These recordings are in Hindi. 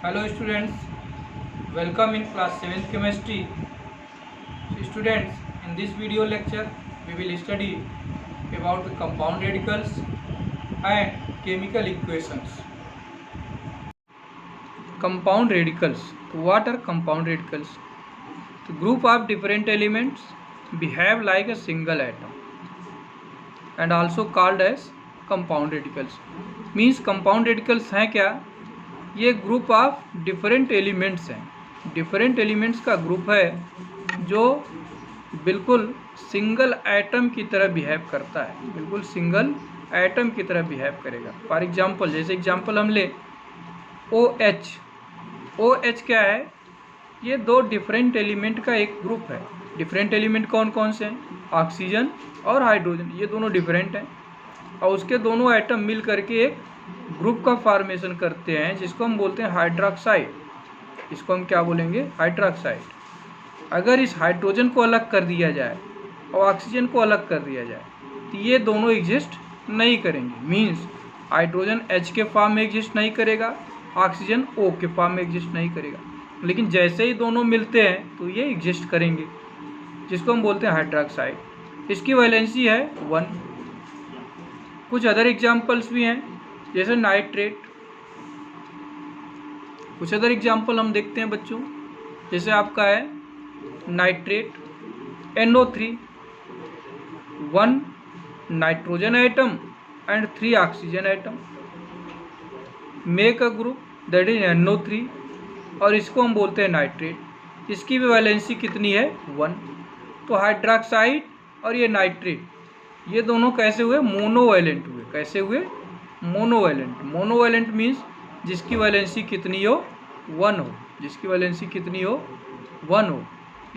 Hello students, welcome in class 7th chemistry. Students, in this video lecture we will study about the compound radicals and chemical equations. Compound radicals. What are compound radicals? The group of different elements behave like a single atom and also called as compound radicals. Means compound radicals हैं क्या? ये ग्रुप ऑफ डिफरेंट एलिमेंट्स हैं। डिफरेंट एलिमेंट्स का ग्रुप है जो बिल्कुल सिंगल एटम की तरह बिहेव करता है, बिल्कुल सिंगल एटम की तरह बिहेव करेगा। फॉर एग्जांपल, जैसे एग्जांपल हम ले OH। OH क्या है? ये दो डिफरेंट एलिमेंट का एक ग्रुप है। डिफरेंट एलिमेंट कौन कौन से हैं? ऑक्सीजन और हाइड्रोजन, ये दोनों डिफरेंट हैं और उसके दोनों एटम मिल करके एक ग्रुप का फॉर्मेशन करते हैं जिसको हम बोलते हैं हाइड्रोक्साइड। इसको हम क्या बोलेंगे? हाइड्रोक्साइड। अगर इस हाइड्रोजन को अलग कर दिया जाए और ऑक्सीजन को अलग कर दिया जाए तो ये दोनों एग्जिस्ट नहीं करेंगे। मीन्स हाइड्रोजन H के फॉर्म में एग्जिस्ट नहीं करेगा, ऑक्सीजन O के फॉर्म में एग्जिस्ट नहीं करेगा। लेकिन जैसे ही दोनों मिलते हैं तो ये एग्जिस्ट करेंगे, जिसको हम बोलते हैं हाइड्रोक्साइड। इसकी वैलेंसी है 1। कुछ अदर एग्जाम्पल्स भी हैं जैसे नाइट्रेट। कुछ अदर एग्जाम्पल हम देखते हैं बच्चों, जैसे आपका है nitrate NO3, 1 nitrogen atom and 3 oxygen atom make a group that is NO3 और इसको हम बोलते हैं नाइट्रेट। इसकी भी वैलेंसी कितनी है? 1। तो हाइड्रोक्साइड और ये नाइट्रेट ये दोनों कैसे हुए? मोनोवैलेंट हुए। कैसे हुए? मोनोवैलेंट। मोनोवैलेंट मीन्स जिसकी वैलेंसी कितनी हो? 1 हो। जिसकी वैलेंसी कितनी हो? 1 हो।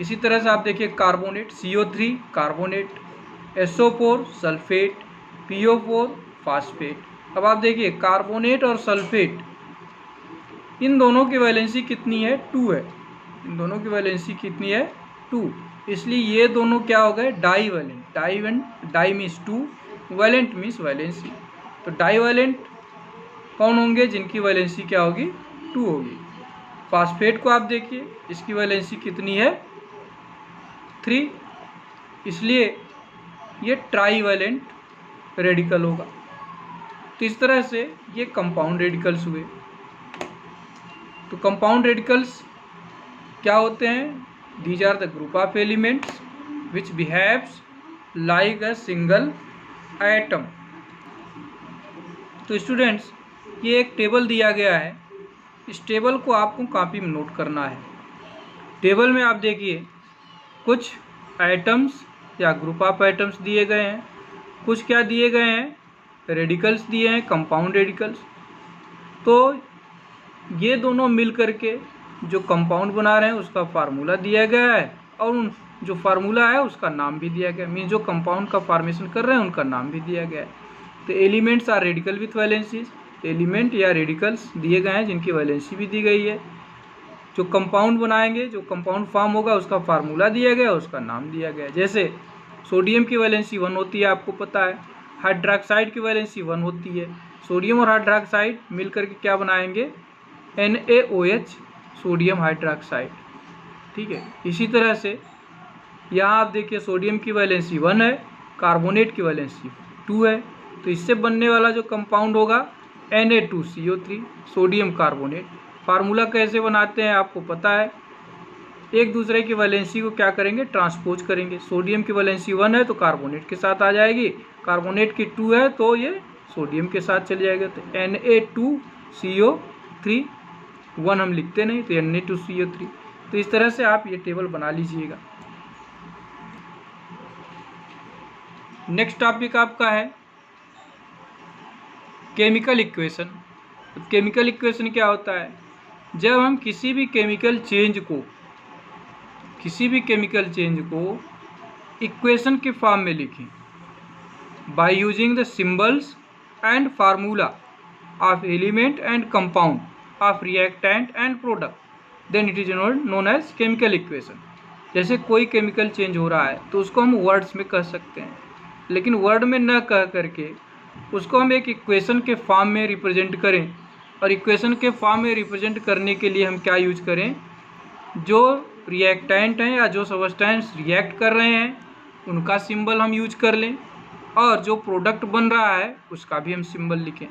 इसी तरह से आप देखिए carbonate, CO3 carbonate, SO4 sulphate, PO4 phosphate. अब आप देखिए कार्बोनेट और सल्फेट, इन दोनों की वैलेंसी कितनी है? 2 है। इन दोनों की वैलेंसी कितनी है? 2। इसलिए ये दोनों क्या हो गए? Divalent. Di means 2, valent means valency. तो डाईवैलेंट कौन होंगे? जिनकी वैलेंसी क्या होगी? 2 होगी। फास्फेट को आप देखिए, इसकी वैलेंसी कितनी है? 3। इसलिए ये ट्राईवैलेंट रेडिकल होगा। तो इस तरह से ये कंपाउंड रेडिकल्स हुए। तो कंपाउंड रेडिकल्स क्या होते हैं? These are the group of elements which behaves like a single atom. तो स्टूडेंट्स, ये एक टेबल दिया गया है। इस टेबल को आपको कॉपी में नोट करना है। टेबल में आप देखिए कुछ एटम्स या ग्रुप ऑफ एटम्स दिए गए हैं, कुछ क्या दिए गए हैं? रेडिकल्स दिए हैं, कंपाउंड रेडिकल्स। तो ये दोनों मिल करके जो कंपाउंड बना रहे हैं उसका फार्मूला दिया गया है और उन जो फार्मूला है उसका नाम भी दिया गया है। मीन्स जो कंपाउंड का फॉर्मेशन कर रहे हैं उनका नाम भी दिया गया है। तो elements are radical with valencies. Element या रेडिकल्स दिए गए हैं जिनकी वैलेंसी भी दी गई है। जो कंपाउंड बनाएंगे, जो कंपाउंड फॉर्म होगा उसका फार्मूला दिया गया, उसका नाम दिया गया। जैसे सोडियम की वैलेंसी 1 होती है, आपको पता है। हाइड्रोक्साइड की वैलेंसी 1 होती है। सोडियम और हाइड्रोक्साइड मिल करके क्या बनाएंगे? NaOH, sodium hydroxide. ठीक है। इसी तरह से यहाँ आप देखिए सोडियम की वैलेंसी 1 है, कार्बोनेट की वैलेंसी 2 है। तो इससे बनने वाला जो कंपाउंड होगा Na2CO3, सोडियम कार्बोनेट। फार्मूला कैसे बनाते हैं आपको पता है। एक दूसरे की वैलेंसी को क्या करेंगे? ट्रांसपोज करेंगे। सोडियम की वैलेंसी 1 है तो कार्बोनेट के साथ आ जाएगी, कार्बोनेट की 2 है तो ये सोडियम के साथ चले जाएगा। तो Na2CO3, 1 हम लिखते नहीं तो Na2CO3। तो इस तरह से आप ये टेबल बना लीजिएगा। नेक्स्ट टॉपिक आपका है केमिकल इक्वेशन। केमिकल इक्वेशन क्या होता है? जब हम किसी भी केमिकल चेंज को इक्वेशन के फॉर्म में लिखें by using the symbols and formula of element and compound of reactant and product, then it is known as chemical equation. जैसे कोई केमिकल चेंज हो रहा है तो उसको हम वर्ड्स में कह सकते हैं, लेकिन वर्ड में न कह करके उसको हम एक इक्वेशन के फॉर्म में रिप्रेजेंट करें और इक्वेशन के फॉर्म में रिप्रेजेंट करने के लिए हम क्या यूज करें, जो रिएक्टेंट हैं या जो सबस्टेंस रिएक्ट कर रहे हैं उनका सिंबल हम यूज कर लें, और जो प्रोडक्ट बन रहा है उसका भी हम सिंबल लिखें,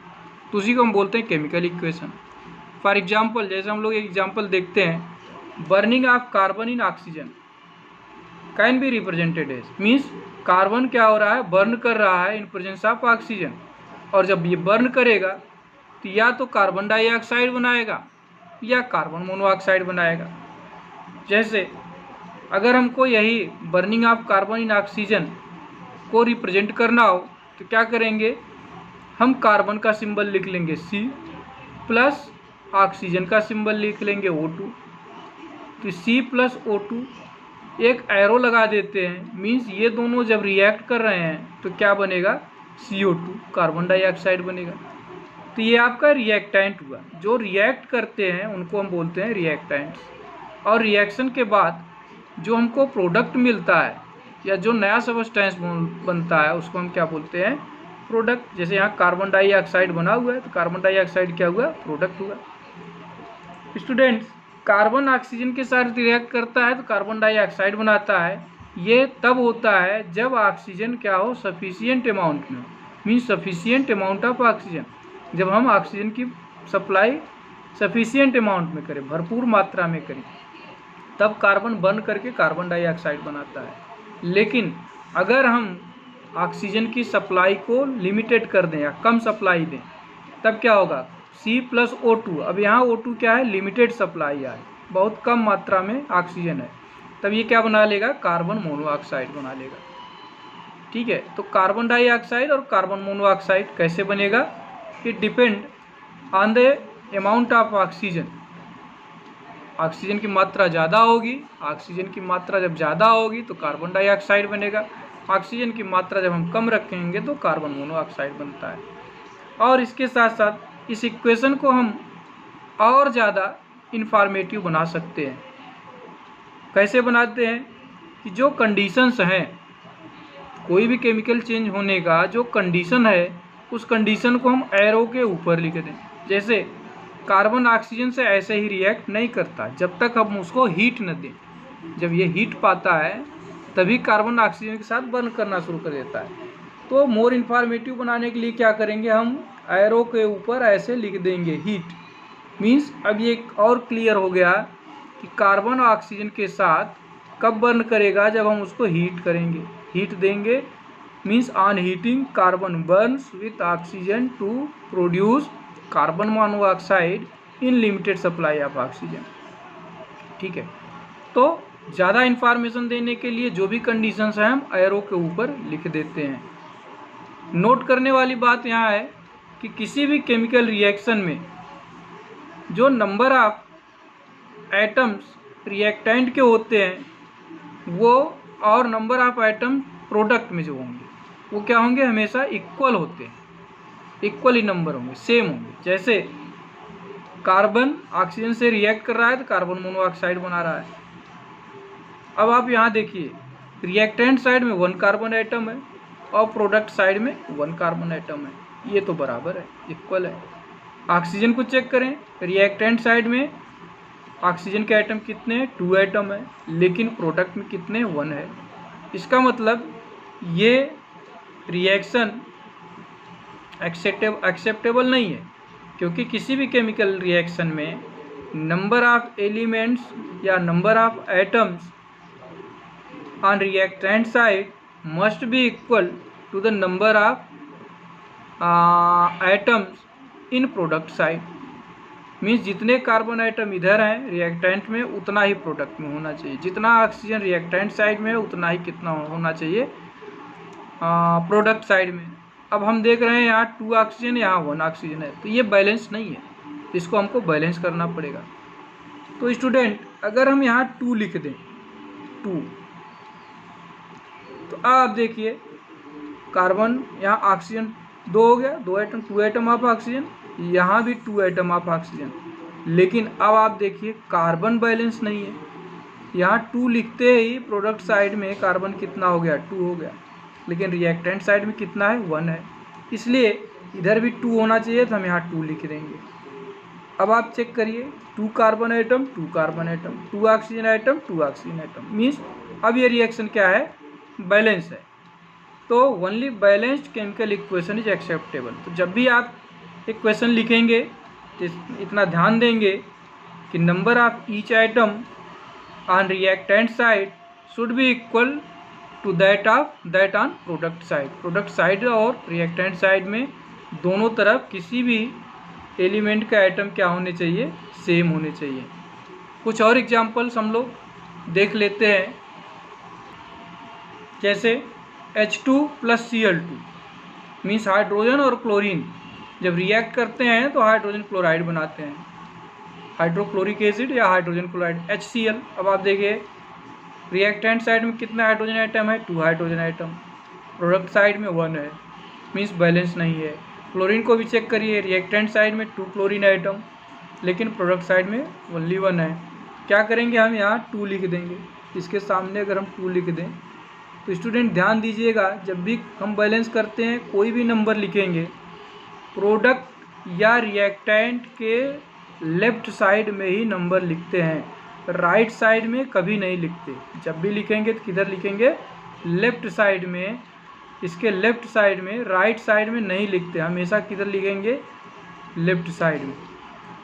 तो उसी को हम बोलते हैं केमिकल इक्वेशन। फॉर एग्जांपल, जैसे हम लोग एक एग्जांपल देखते हैं, burning of carbon in oxygen can be represented as, means carbon क्या हो रहा है, बर्न कर रहा है इन प्रेजेंस ऑफ ऑक्सीजन, और जब ये बर्न करेगा तो या तो कार्बन डाइऑक्साइड बनाएगा या कार्बन मोनोऑक्साइड बनाएगा। जैसे अगर हमको यही burning of carbon in oxygen को रिप्रेजेंट करना हो तो क्या करेंगे, हम कार्बन का सिंबल लिख लेंगे C प्लस ऑक्सीजन का सिंबल लिख लेंगे O2, तो C प्लस O2 एक एरो लगा देते हैं, मीन्स ये दोनों जब रिएक्ट कर रहे हैं तो क्या बनेगा, CO2 कार्बन डाइऑक्साइड बनेगा। तो ये आपका रिएक्टेंट हुआ, जो रिएक्ट करते हैं उनको हम बोलते हैं रिएक्टेंट्स, और रिएक्शन के बाद जो हमको प्रोडक्ट मिलता है या जो नया सबस्टेंस बनता है उसको हम क्या बोलते हैं, प्रोडक्ट। जैसे यहाँ कार्बन डाइऑक्साइड बना हुआ है तो कार्बन डाइऑक्साइड क्या हुआ, प्रोडक्ट हुआ। स्टूडेंट्स, कार्बन ऑक्सीजन के साथ रिएक्ट करता है तो कार्बन डाइऑक्साइड बनाता है। ये तब होता है जब ऑक्सीजन क्या हो, सफिशिएंट अमाउंट में हो, means sufficient amount of oxygen. जब हम ऑक्सीजन की सप्लाई सफिशिएंट अमाउंट में करें, भरपूर मात्रा में करें, तब कार्बन बर्न करके कार्बन डाइऑक्साइड बनाता है। लेकिन अगर हम ऑक्सीजन की सप्लाई को लिमिटेड कर दें या कम सप्लाई दें, तब क्या होगा, C प्लस O2, अब यहाँ O2 क्या है, लिमिटेड सप्लाई है, बहुत कम मात्रा में ऑक्सीजन है, तब ये क्या बना लेगा, कार्बन मोनोऑक्साइड बना लेगा। ठीक है, तो कार्बन डाइऑक्साइड और कार्बन मोनोऑक्साइड कैसे बनेगा, it depend on the amount of oxygen. Oxygen की मात्रा ज़्यादा होगी, ऑक्सीजन की मात्रा जब ज़्यादा होगी तो कार्बन डाइऑक्साइड बनेगा, ऑक्सीजन की मात्रा जब हम कम रखेंगे तो कार्बन मोनोऑक्साइड बनता है। और इसके साथ साथ इस इक्वेशन को हम और ज़्यादा इंफॉर्मेटिव बना सकते हैं। कैसे बनाते हैं कि जो कंडीशंस हैं, कोई भी केमिकल चेंज होने का जो कंडीशन है, उस कंडीशन को हम एरो के ऊपर लिख दें। जैसे कार्बन ऑक्सीजन से ऐसे ही रिएक्ट नहीं करता जब तक हम उसको हीट न दें, जब ये हीट पाता है तभी कार्बन ऑक्सीजन के साथ बर्न करना शुरू कर देता है। तो मोर इन्फॉर्मेटिव बनाने के लिए क्या करेंगे, हम एरो के ऊपर ऐसे लिख देंगे हीट, मीन्स अब ये और क्लियर हो गया कि कार्बन ऑक्सीजन के साथ कब बर्न करेगा, जब हम उसको हीट करेंगे, हीट देंगे, means on heating carbon burns with oxygen to produce carbon monoxide in limited supply of oxygen. ठीक है, तो ज़्यादा इन्फॉर्मेशन देने के लिए जो भी कंडीशंस हैं हम एरो के ऊपर लिख देते हैं। नोट करने वाली बात यहाँ है कि किसी भी केमिकल रिएक्शन में जो नंबर ऑफ एटम्स रिएक्टेंट के होते हैं वो और नंबर ऑफ एटम प्रोडक्ट में जो होंगे वो क्या होंगे, हमेशा इक्वल होते हैं, इक्वल ही नंबर होंगे, सेम होंगे। जैसे कार्बन ऑक्सीजन से रिएक्ट कर रहा है तो कार्बन मोनोऑक्साइड बना रहा है। अब आप यहाँ देखिए, रिएक्टेंट साइड में 1 कार्बन एटम है और प्रोडक्ट साइड में 1 कार्बन एटम है, ये तो बराबर है, इक्वल है। ऑक्सीजन को चेक करें, रिएक्टेंट साइड में ऑक्सीजन के एटम कितने हैं, 2 एटम है, लेकिन प्रोडक्ट में कितने, 1 है। इसका मतलब ये रिएक्शन एक्सेप्टेबल नहीं है, क्योंकि किसी भी केमिकल रिएक्शन में नंबर ऑफ एलिमेंट्स या number of atoms on reactant side must be equal to the number of atoms in product side. Means जितने कार्बन आइटम इधर हैं रिएक्टेंट में उतना ही प्रोडक्ट में होना चाहिए, जितना ऑक्सीजन रिएक्टेंट साइड में है उतना ही कितना होना चाहिए प्रोडक्ट साइड में। अब हम देख रहे हैं यहाँ 2 ऑक्सीजन, यहाँ 1 ऑक्सीजन है, तो ये बैलेंस नहीं है, इसको हमको बैलेंस करना पड़ेगा। तो स्टूडेंट अगर हम यहाँ 2 लिख दें 2, तो आप देखिए कार्बन यहाँ ऑक्सीजन 2 हो गया, 2 एटम 2 एटम ऑफ ऑक्सीजन, यहाँ भी 2 एटम ऑफ ऑक्सीजन। लेकिन अब आप देखिए कार्बन बैलेंस नहीं है, यहाँ 2 लिखते ही प्रोडक्ट साइड में कार्बन कितना हो गया 2 हो गया, लेकिन रिएक्टेंट साइड में कितना है 1 है, इसलिए इधर भी 2 होना चाहिए तो हम यहाँ 2 लिख देंगे। अब आप चेक करिए 2 carbon atom 2 carbon atom, 2 oxygen atom 2 oxygen atom, means अब ये रिएक्शन क्या है, बैलेंस है। तो only balanced chemical equation is acceptable. तो जब भी आप एक क्वेश्चन लिखेंगे तो इतना ध्यान देंगे कि number of each item on reactant side should be equal to that on product side. Product side और रिएक्टेंट साइड में दोनों तरफ किसी भी एलिमेंट का आइटम क्या होने चाहिए, सेम होने चाहिए। कुछ और एग्जांपल्स हम लोग देख लेते हैं, जैसे H2 + Cl2 मीन्स हाइड्रोजन और क्लोरीन जब रिएक्ट करते हैं तो हाइड्रोजन क्लोराइड बनाते हैं, हाइड्रोक्लोरिक एसिड या हाइड्रोजन क्लोराइड HCl। अब आप देखिए रिएक्टेंट साइड में कितना हाइड्रोजन आइटम है, 2 हाइड्रोजन आइटम, प्रोडक्ट साइड में 1 है, मीन्स बैलेंस नहीं है। क्लोरीन को भी चेक करिए, रिएक्टेंट साइड में 2 क्लोरीन आइटम, लेकिन प्रोडक्ट साइड में ओनली 1 है। क्या करेंगे, हम यहाँ 2 लिख देंगे, इसके सामने अगर हम 2 लिख दें तो स्टूडेंट ध्यान दीजिएगा, जब भी हम बैलेंस करते हैं कोई भी नंबर लिखेंगे प्रोडक्ट या रिएक्टेंट के लेफ्ट साइड में ही नंबर लिखते हैं, राइट साइड में कभी नहीं लिखते। जब भी लिखेंगे तो किधर लिखेंगे, लेफ्ट साइड में, इसके लेफ्ट साइड में, राइट साइड में नहीं लिखते, हमेशा किधर लिखेंगे, लेफ्ट साइड में।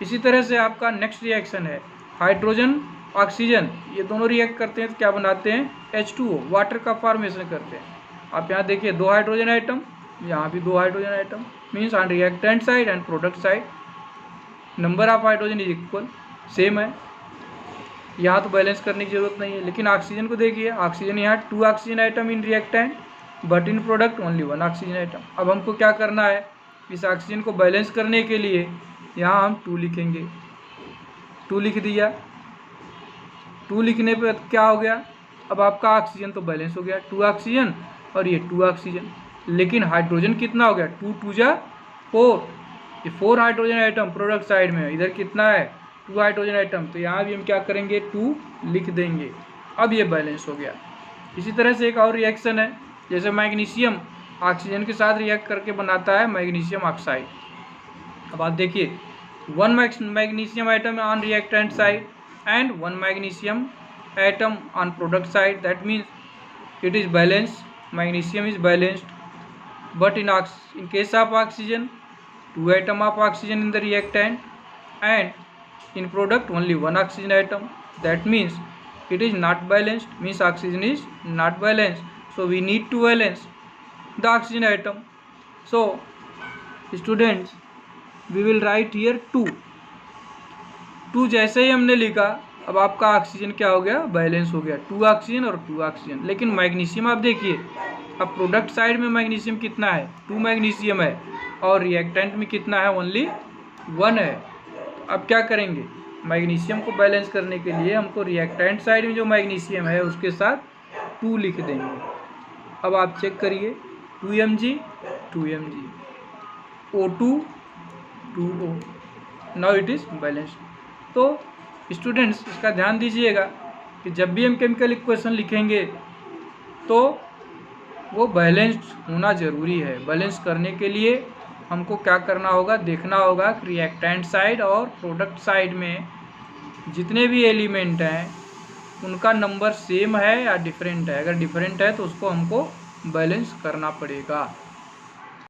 इसी तरह से आपका नेक्स्ट रिएक्शन है हाइड्रोजन ऑक्सीजन, ये दोनों रिएक्ट करते हैं तो क्या बनाते हैं, H2O, वाटर का फॉर्मेशन करते हैं। आप यहाँ देखिए 2 हाइड्रोजन आइटम, यहाँ भी 2 hydrogen atom, means on reactant side and product side number of hydrogen is equal, same है। यहाँ तो बैलेंस करने की जरूरत नहीं है। लेकिन ऑक्सीजन को देखिए, ऑक्सीजन यहाँ 2 oxygen atom in reactant, but in product only 1 oxygen atom. अब हमको क्या करना है, इस ऑक्सीजन को बैलेंस करने के लिए यहाँ हम 2 लिखेंगे, 2 लिख दिया। 2 लिखने पर क्या हो गया, अब आपका ऑक्सीजन तो बैलेंस हो गया, 2 ऑक्सीजन और ये 2 ऑक्सीजन। लेकिन हाइड्रोजन कितना हो गया, 2 × 2 = 4, ये 4 हाइड्रोजन आइटम प्रोडक्ट साइड में, इधर कितना है, 2 हाइड्रोजन आइटम, तो यहाँ भी हम क्या करेंगे, 2 लिख देंगे। अब ये बैलेंस हो गया। इसी तरह से एक और रिएक्शन है, जैसे मैग्नीशियम ऑक्सीजन के साथ रिएक्ट करके बनाता है मैग्नीशियम ऑक्साइड। अब आप देखिए 1 magnesium item on reactant side and 1 magnesium atom on product side, that means it is balanced, magnesium is balanced. But in case of oxygen, 2 atom of oxygen in the reactant, and in product only 1 oxygen atom, that means it is not balanced, means oxygen is not balanced, so we need to balance the oxygen atom. So students, we will write here 2 जैसे ही हमने लिखा, अब आपका ऑक्सीजन क्या हो गया, बैलेंस हो गया, 2 ऑक्सीजन और 2 ऑक्सीजन। लेकिन मैग्नीशियम आप देखिए, अब प्रोडक्ट साइड में मैग्नीशियम कितना है, 2 मैग्नीशियम है, और रिएक्टेंट में कितना है, ओनली 1 है। अब क्या करेंगे, मैग्नीशियम को बैलेंस करने के लिए हमको रिएक्टेंट साइड में जो मैग्नीशियम है उसके साथ 2 लिख देंगे। अब आप चेक करिए, 2 Mg 2 Mg, O2 2O, now it is balanced. तो स्टूडेंट्स इसका ध्यान दीजिएगा कि जब भी हम केमिकल इक्वेशन लिखेंगे तो वो बैलेंस्ड होना ज़रूरी है। बैलेंस करने के लिए हमको क्या करना होगा, देखना होगा कि रिएक्टेंट साइड और प्रोडक्ट साइड में जितने भी एलिमेंट हैं उनका नंबर सेम है या डिफरेंट है। अगर डिफरेंट है तो उसको हमको बैलेंस करना पड़ेगा।